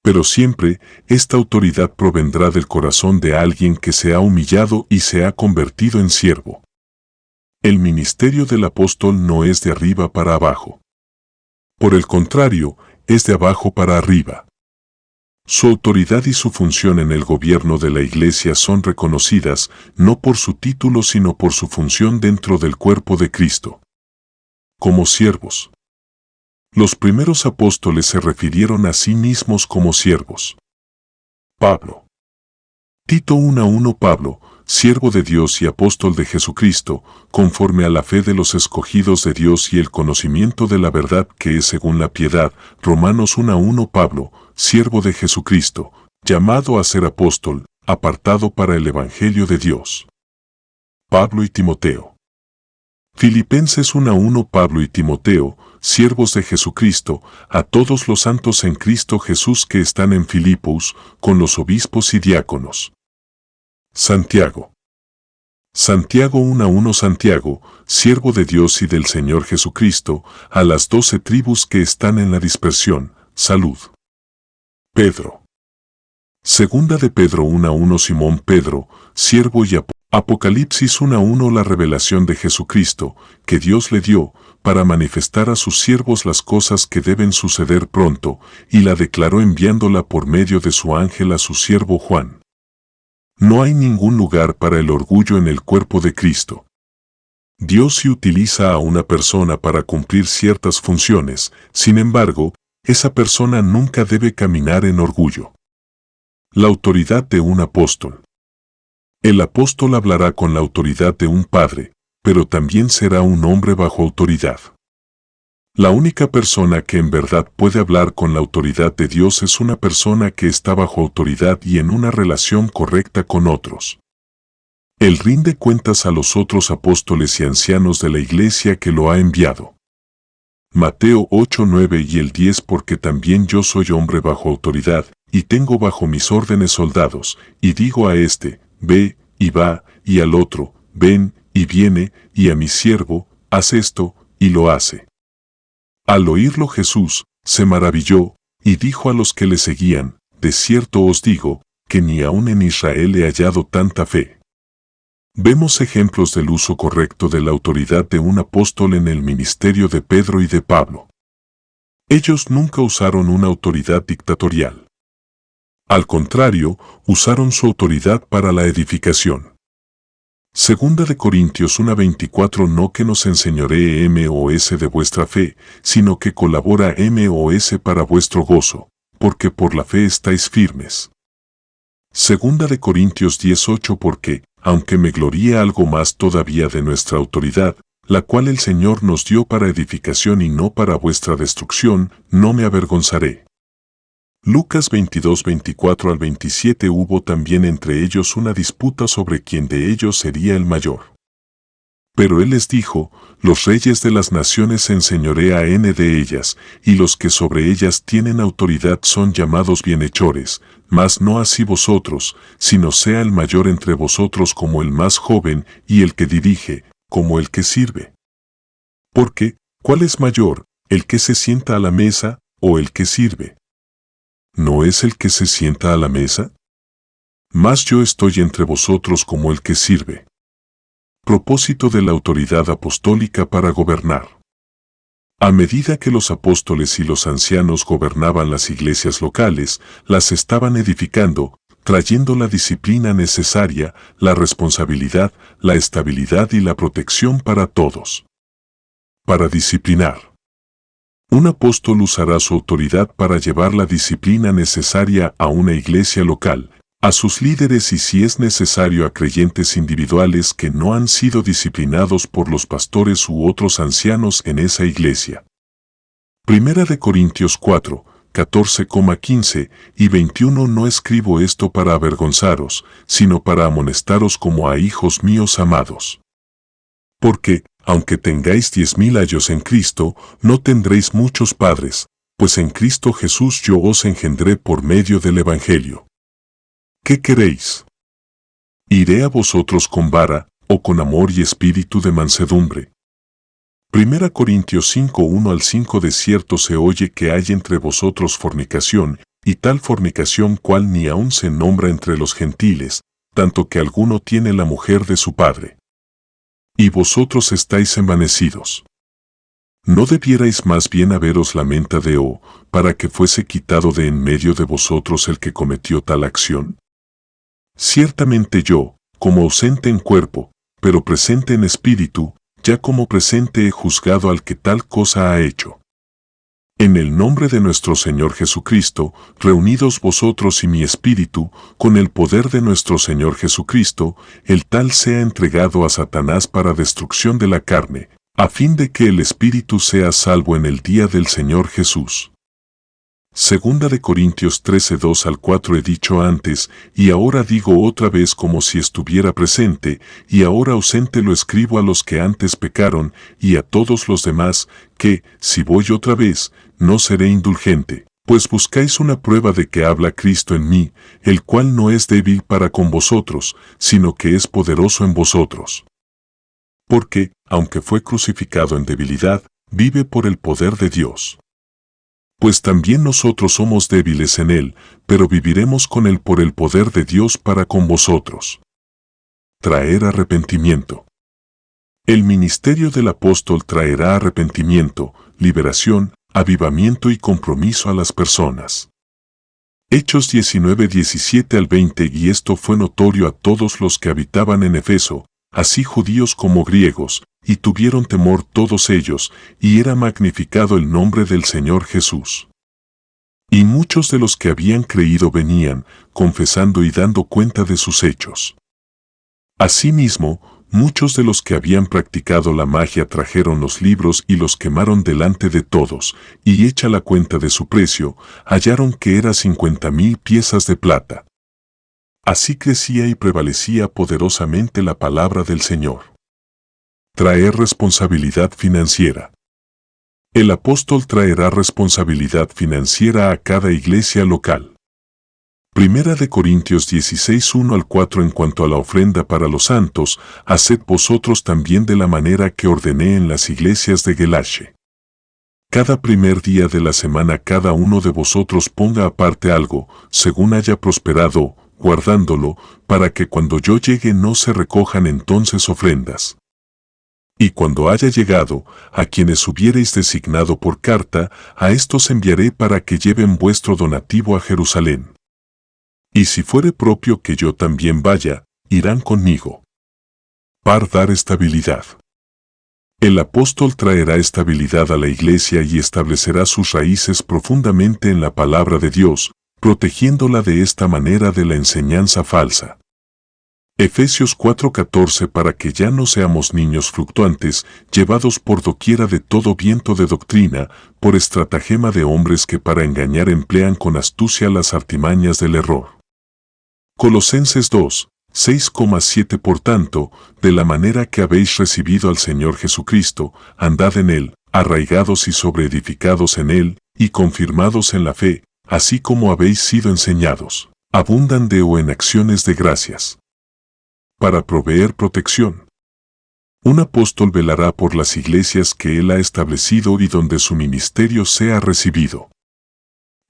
Pero siempre, esta autoridad provendrá del corazón de alguien que se ha humillado y se ha convertido en siervo. El ministerio del apóstol no es de arriba para abajo. Por el contrario, es de abajo para arriba. Su autoridad y su función en el gobierno de la Iglesia son reconocidas no por su título sino por su función dentro del cuerpo de Cristo. Como siervos. Los primeros apóstoles se refirieron a sí mismos como siervos. Pablo. Tito 1:1. Pablo, siervo de Dios y apóstol de Jesucristo, conforme a la fe de los escogidos de Dios y el conocimiento de la verdad que es según la piedad. Romanos 1:1. Pablo, siervo de Jesucristo, llamado a ser apóstol, apartado para el Evangelio de Dios. Pablo y Timoteo. Filipenses 1:1. Pablo y Timoteo, siervos de Jesucristo, a todos los santos en Cristo Jesús que están en Filipos, con los obispos y diáconos. Santiago. Santiago 1:1. Santiago, siervo de Dios y del Señor Jesucristo, a las 12 tribus que están en la dispersión, salud. Pedro. Segunda de Pedro 1:1. Simón Pedro, siervo y Apocalipsis 1:1. La revelación de Jesucristo, que Dios le dio, para manifestar a sus siervos las cosas que deben suceder pronto, y la declaró enviándola por medio de su ángel a su siervo Juan. No hay ningún lugar para el orgullo en el cuerpo de Cristo. Dios sí utiliza a una persona para cumplir ciertas funciones, sin embargo, esa persona nunca debe caminar en orgullo. La autoridad de un apóstol. El apóstol hablará con la autoridad de un padre, pero también será un hombre bajo autoridad. La única persona que en verdad puede hablar con la autoridad de Dios es una persona que está bajo autoridad y en una relación correcta con otros. Él rinde cuentas a los otros apóstoles y ancianos de la iglesia que lo ha enviado. Mateo 8:9 y el 10. Porque también yo soy hombre bajo autoridad, y tengo bajo mis órdenes soldados, y digo a este, ve, y va, y al otro, ven, y viene, y a mi siervo, haz esto, y lo hace. Al oírlo Jesús, se maravilló, y dijo a los que le seguían, de cierto os digo, que ni aun en Israel he hallado tanta fe. Vemos ejemplos del uso correcto de la autoridad de un apóstol en el ministerio de Pedro y de Pablo. Ellos nunca usaron una autoridad dictatorial. Al contrario, usaron su autoridad para la edificación. Segunda de Corintios 1:24. No que nos enseñoree MOS de vuestra fe, sino que colabora MOS para vuestro gozo, porque por la fe estáis firmes. Segunda de Corintios 10:8. Porque, aunque me gloríe algo más todavía de nuestra autoridad, la cual el Señor nos dio para edificación y no para vuestra destrucción, no me avergonzaré. Lucas 22:24 al 27. Hubo también entre ellos una disputa sobre quién de ellos sería el mayor. Pero él les dijo, los reyes de las naciones enseñorean de ellas, y los que sobre ellas tienen autoridad son llamados bienhechores, mas no así vosotros, sino sea el mayor entre vosotros como el más joven, y el que dirige, como el que sirve. Porque, ¿cuál es mayor, el que se sienta a la mesa, o el que sirve? ¿no es el que se sienta a la mesa? Mas yo estoy entre vosotros como el que sirve. Propósito de la autoridad apostólica para gobernar. A medida que los apóstoles y los ancianos gobernaban las iglesias locales, las estaban edificando, trayendo la disciplina necesaria, la responsabilidad, la estabilidad y la protección para todos. Para disciplinar. Un apóstol usará su autoridad para llevar la disciplina necesaria a una iglesia local, a sus líderes y si es necesario a creyentes individuales que no han sido disciplinados por los pastores u otros ancianos en esa iglesia. Primera de Corintios 4, 14,15 y 21 No escribo esto para avergonzaros, sino para amonestaros como a hijos míos amados. Porque, aunque tengáis 10,000 años en Cristo, no tendréis muchos padres, pues en Cristo Jesús yo os engendré por medio del Evangelio. ¿Qué queréis? ¿Iré a vosotros con vara, o con amor y espíritu de mansedumbre? 1 Corintios 5, 1 al 5 De cierto se oye que hay entre vosotros fornicación, y tal fornicación cual ni aun se nombra entre los gentiles, tanto que alguno tiene la mujer de su padre. Y vosotros estáis envanecidos. ¿No debierais más bien haberos lamentado, para que fuese quitado de en medio de vosotros el que cometió tal acción? Ciertamente yo, como ausente en cuerpo, pero presente en espíritu, ya como presente he juzgado al que tal cosa ha hecho. En el nombre de nuestro Señor Jesucristo, reunidos vosotros y mi espíritu, con el poder de nuestro Señor Jesucristo, el tal sea entregado a Satanás para destrucción de la carne, a fin de que el espíritu sea salvo en el día del Señor Jesús. Segunda de Corintios 13, 2 al 4 He dicho antes, y ahora digo otra vez como si estuviera presente, y ahora ausente lo escribo a los que antes pecaron, y a todos los demás, que, si voy otra vez, no seré indulgente, pues buscáis una prueba de que habla Cristo en mí, el cual no es débil para con vosotros, sino que es poderoso en vosotros. Porque, aunque fue crucificado en debilidad, vive por el poder de Dios. Pues también nosotros somos débiles en él, pero viviremos con él por el poder de Dios para con vosotros. Traer arrepentimiento. El ministerio del apóstol traerá arrepentimiento, liberación, avivamiento y compromiso a las personas. Hechos 19, 17 al 20 Y esto fue notorio a todos los que habitaban en Efeso, así judíos como griegos, y tuvieron temor todos ellos, y era magnificado el nombre del Señor Jesús. Y muchos de los que habían creído venían, confesando y dando cuenta de sus hechos. Asimismo, muchos de los que habían practicado la magia trajeron los libros y los quemaron delante de todos, y hecha la cuenta de su precio, hallaron que era 50,000 piezas de plata. Así crecía y prevalecía poderosamente la palabra del Señor. Traer responsabilidad financiera. El apóstol traerá responsabilidad financiera a cada iglesia local. Primera de Corintios 16, 1 al 4 En cuanto a la ofrenda para los santos, haced vosotros también de la manera que ordené en las iglesias de Galacia. Cada primer día de la semana cada uno de vosotros ponga aparte algo, según haya prosperado, guardándolo, para que cuando yo llegue no se recojan entonces ofrendas. Y cuando haya llegado, a quienes hubiereis designado por carta, a estos enviaré para que lleven vuestro donativo a Jerusalén. Y si fuere propio que yo también vaya, irán conmigo. Dar estabilidad. El apóstol traerá estabilidad a la iglesia y establecerá sus raíces profundamente en la palabra de Dios, protegiéndola de esta manera de la enseñanza falsa. Efesios 4:14 Para que ya no seamos niños fluctuantes, llevados por doquiera de todo viento de doctrina, por estratagema de hombres que para engañar emplean con astucia las artimañas del error. Colosenses 2:6,7 Por tanto, de la manera que habéis recibido al Señor Jesucristo, andad en él, arraigados y sobreedificados en él, y confirmados en la fe, así como habéis sido enseñados, abundan de o en acciones de gracias. Para proveer protección. Un apóstol velará por las iglesias que él ha establecido y donde su ministerio sea recibido.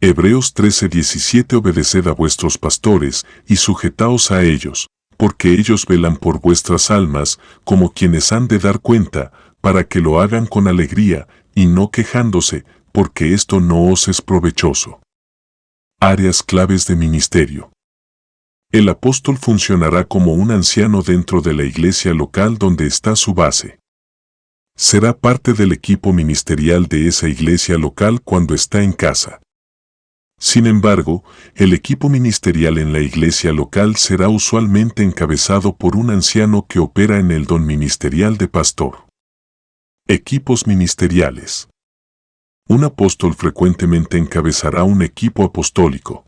Hebreos 13:17 Obedeced a vuestros pastores, y sujetaos a ellos, porque ellos velan por vuestras almas, como quienes han de dar cuenta, para que lo hagan con alegría, y no quejándose, porque esto no os es provechoso. Áreas claves de ministerio. El apóstol funcionará como un anciano dentro de la iglesia local donde está su base. Será parte del equipo ministerial de esa iglesia local cuando está en casa. Sin embargo, el equipo ministerial en la iglesia local será usualmente encabezado por un anciano que opera en el don ministerial de pastor. Equipos ministeriales. Un apóstol frecuentemente encabezará un equipo apostólico.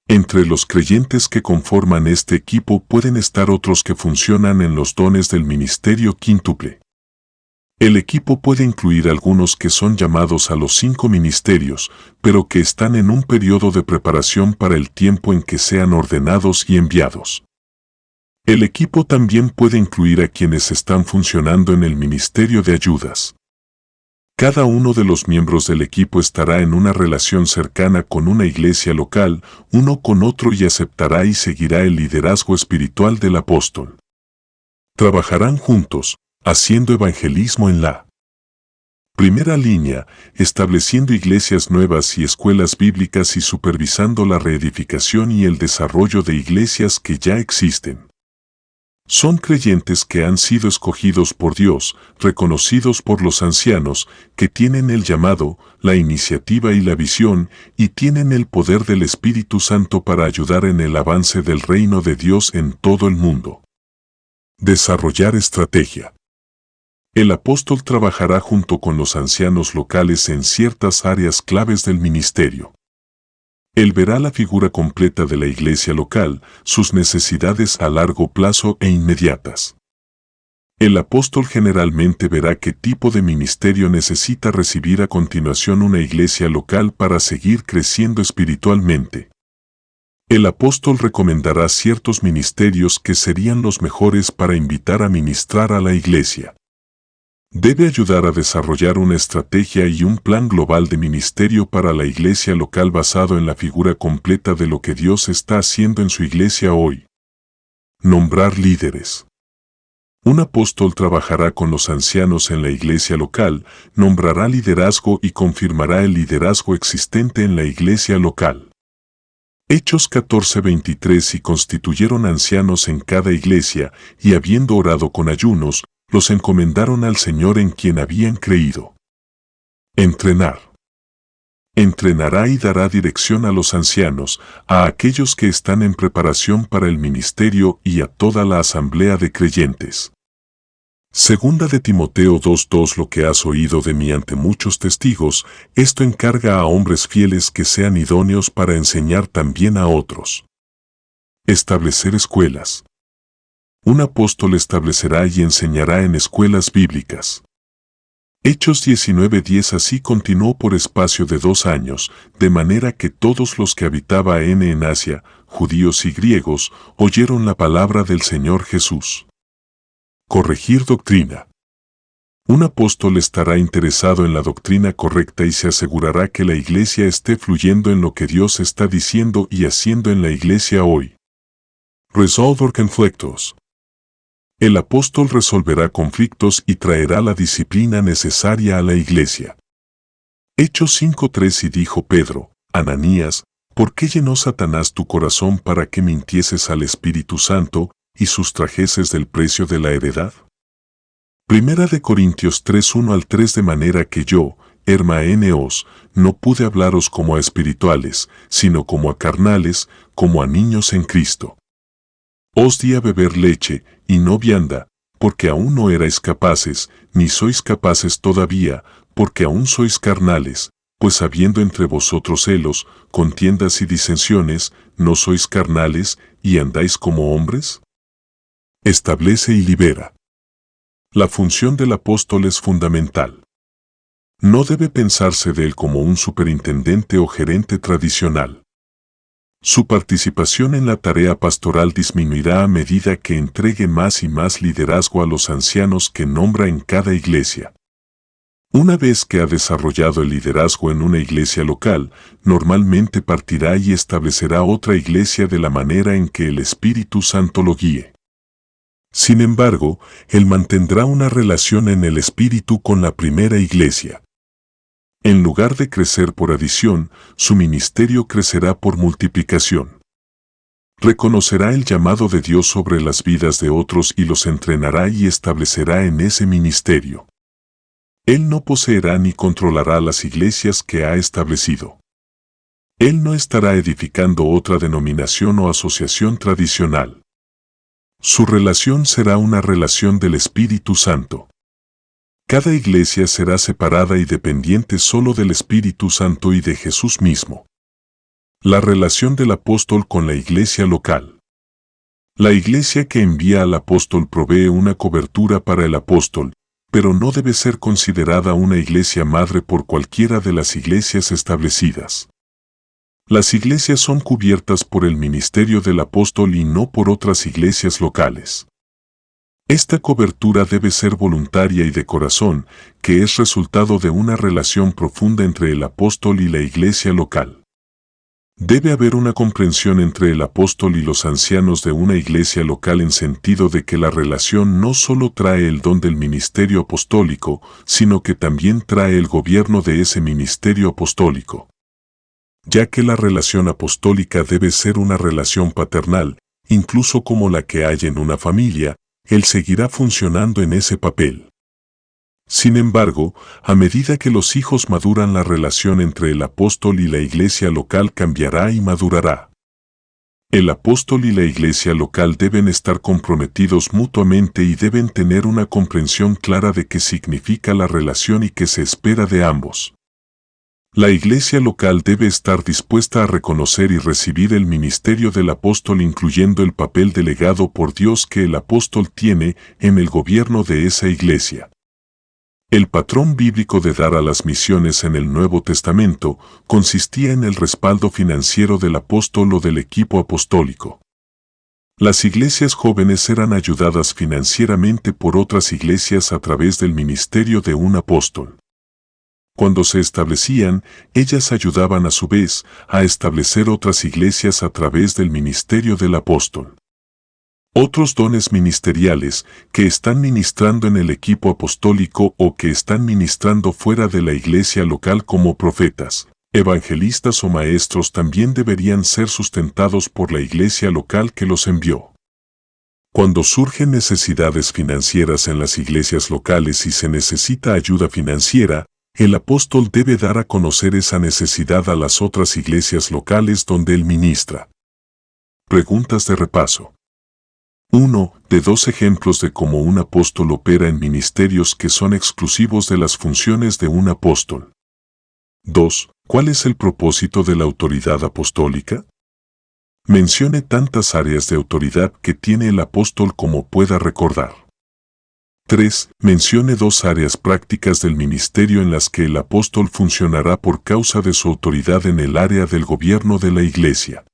Entre los creyentes que conforman este equipo pueden estar otros que funcionan en los dones del ministerio quíntuple. El equipo puede incluir algunos que son llamados a los 5 ministerios, pero que están en un periodo de preparación para el tiempo en que sean ordenados y enviados. El equipo también puede incluir a quienes están funcionando en el ministerio de ayudas. Cada uno de los miembros del equipo estará en una relación cercana con una iglesia local, uno con otro, y aceptará y seguirá el liderazgo espiritual del apóstol. Trabajarán juntos, haciendo evangelismo en la primera línea, estableciendo iglesias nuevas y escuelas bíblicas y supervisando la reedificación y el desarrollo de iglesias que ya existen. Son creyentes que han sido escogidos por Dios, reconocidos por los ancianos, que tienen el llamado, la iniciativa y la visión, y tienen el poder del Espíritu Santo para ayudar en el avance del reino de Dios en todo el mundo. Desarrollar estrategia. El apóstol trabajará junto con los ancianos locales en ciertas áreas claves del ministerio. Él verá la figura completa de la iglesia local, sus necesidades a largo plazo e inmediatas. El apóstol generalmente verá qué tipo de ministerio necesita recibir a continuación una iglesia local para seguir creciendo espiritualmente. El apóstol recomendará ciertos ministerios que serían los mejores para invitar a ministrar a la iglesia. Debe ayudar a desarrollar una estrategia y un plan global de ministerio para la iglesia local basado en la figura completa de lo que Dios está haciendo en su iglesia hoy. Nombrar líderes. Un apóstol trabajará con los ancianos en la iglesia local, nombrará liderazgo y confirmará el liderazgo existente en la iglesia local. Hechos 14:23 Y constituyeron ancianos en cada iglesia, y habiendo orado con ayunos, los encomendaron al Señor en quien habían creído. Entrenar. Entrenará y dará dirección a los ancianos, a aquellos que están en preparación para el ministerio y a toda la asamblea de creyentes. Segunda de Timoteo 2:2 Lo que has oído de mí ante muchos testigos, esto encarga a hombres fieles que sean idóneos para enseñar también a otros. Establecer escuelas. Un apóstol establecerá y enseñará en escuelas bíblicas. Hechos 19:10 Así continuó por espacio de 2 años, de manera que todos los que habitaban en Asia, judíos y griegos, oyeron la palabra del Señor Jesús. Corregir doctrina. Un apóstol estará interesado en la doctrina correcta y se asegurará que la iglesia esté fluyendo en lo que Dios está diciendo y haciendo en la iglesia hoy. Resolver conflictos. El apóstol resolverá conflictos y traerá la disciplina necesaria a la iglesia. Hechos 5:3 Y dijo Pedro, Ananías, ¿por qué llenó Satanás tu corazón para que mintieses al Espíritu Santo y sustrajeses del precio de la heredad? Primera de Corintios 3:1-3 De manera que yo, hermanos, no pude hablaros como a espirituales, sino como a carnales, como a niños en Cristo. Os di a beber leche, y no vianda, porque aún no erais capaces, ni sois capaces todavía, porque aún sois carnales, pues habiendo entre vosotros celos, contiendas y disensiones, ¿no sois carnales, y andáis como hombres? Establece y libera. La función del apóstol es fundamental. No debe pensarse de él como un superintendente o gerente tradicional. Su participación en la tarea pastoral disminuirá a medida que entregue más y más liderazgo a los ancianos que nombra en cada iglesia. Una vez que ha desarrollado el liderazgo en una iglesia local, normalmente partirá y establecerá otra iglesia de la manera en que el Espíritu Santo lo guíe. Sin embargo, él mantendrá una relación en el Espíritu con la primera iglesia. En lugar de crecer por adición, su ministerio crecerá por multiplicación. Reconocerá el llamado de Dios sobre las vidas de otros y los entrenará y establecerá en ese ministerio. Él no poseerá ni controlará las iglesias que ha establecido. Él no estará edificando otra denominación o asociación tradicional. Su relación será una relación del Espíritu Santo. Cada iglesia será separada y dependiente solo del Espíritu Santo y de Jesús mismo. La relación del apóstol con la iglesia local. La iglesia que envía al apóstol provee una cobertura para el apóstol, pero no debe ser considerada una iglesia madre por cualquiera de las iglesias establecidas. Las iglesias son cubiertas por el ministerio del apóstol y no por otras iglesias locales. Esta cobertura debe ser voluntaria y de corazón, que es resultado de una relación profunda entre el apóstol y la iglesia local. Debe haber una comprensión entre el apóstol y los ancianos de una iglesia local en sentido de que la relación no solo trae el don del ministerio apostólico, sino que también trae el gobierno de ese ministerio apostólico. Ya que la relación apostólica debe ser una relación paternal, incluso como la que hay en una familia, él seguirá funcionando en ese papel. Sin embargo, a medida que los hijos maduran, la relación entre el apóstol y la iglesia local cambiará y madurará. El apóstol y la iglesia local deben estar comprometidos mutuamente y deben tener una comprensión clara de qué significa la relación y qué se espera de ambos. La iglesia local debe estar dispuesta a reconocer y recibir el ministerio del apóstol, incluyendo el papel delegado por Dios que el apóstol tiene en el gobierno de esa iglesia. El patrón bíblico de dar a las misiones en el Nuevo Testamento consistía en el respaldo financiero del apóstol o del equipo apostólico. Las iglesias jóvenes eran ayudadas financieramente por otras iglesias a través del ministerio de un apóstol. Cuando se establecían, ellas ayudaban a su vez a establecer otras iglesias a través del ministerio del apóstol. Otros dones ministeriales que están ministrando en el equipo apostólico o que están ministrando fuera de la iglesia local como profetas, evangelistas o maestros también deberían ser sustentados por la iglesia local que los envió. Cuando surgen necesidades financieras en las iglesias locales y se necesita ayuda financiera, el apóstol debe dar a conocer esa necesidad a las otras iglesias locales donde él ministra. Preguntas de repaso. 1. De 2 ejemplos de cómo un apóstol opera en ministerios que son exclusivos de las funciones de un apóstol. 2. ¿Cuál es el propósito de la autoridad apostólica? Mencione tantas áreas de autoridad que tiene el apóstol como pueda recordar. 3. Mencione 2 áreas prácticas del ministerio en las que el apóstol funcionará por causa de su autoridad en el área del gobierno de la iglesia.